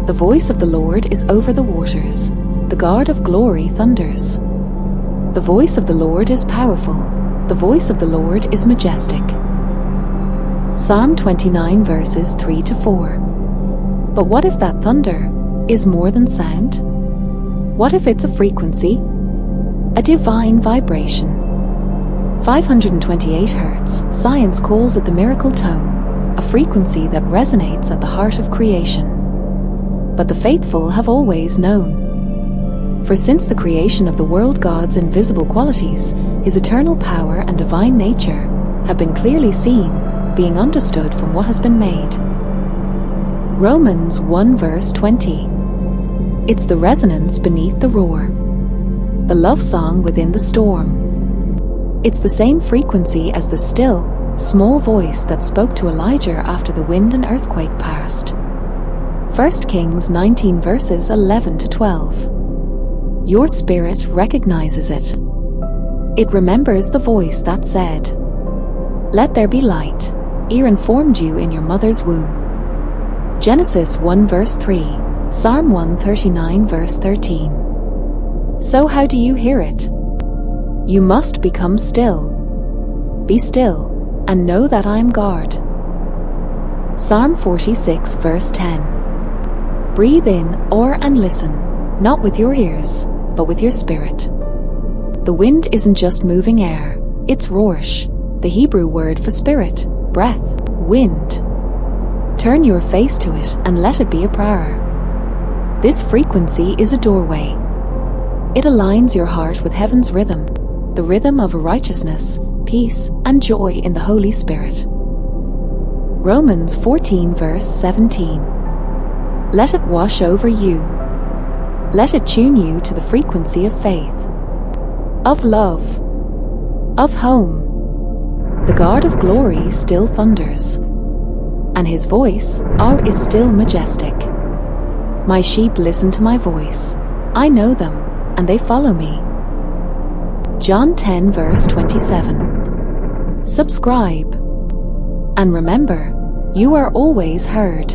The voice of the Lord is over the waters. The God of glory thunders. The voice of the Lord is powerful. The voice of the Lord is majestic. Psalm 29 verses 3 to 4. But what if that thunder is more than sound? What if it's a frequency? A divine vibration. 528 Hertz, science calls it the miracle tone, a frequency that resonates at the heart of creation. But the faithful have always known. For since the creation of the world, God's invisible qualities, His eternal power and divine nature, have been clearly seen, being understood from what has been made. Romans 1 verse 20. It's the resonance beneath the roar, the love song within the storm. It's the same frequency as the still, small voice that spoke to Elijah after the wind and earthquake passed. 1 Kings 19 verses 11 to 12. Your spirit recognizes it. It remembers the voice that said, "Let there be light," ere informed you in your mother's womb. Genesis 1 verse 3, Psalm 139 verse 13. So how do you hear it? You must become still. Be still, and know that I am God. Psalm 46 verse 10. Breathe in, and listen, not with your ears, but with your spirit. The wind isn't just moving air, it's rosh, the Hebrew word for spirit, breath, wind. Turn your face to it and let it be a prayer. This frequency is a doorway. It aligns your heart with heaven's rhythm, the rhythm of righteousness, peace, and joy in the Holy Spirit. Romans 14 verse 17. Let it wash over you. Let it tune you to the frequency of faith, of love, of home. The God of glory still thunders, and His voice, is still majestic. My sheep listen to my voice. I know them, and they follow me. John 10 verse 27. Subscribe. And remember, you are always heard.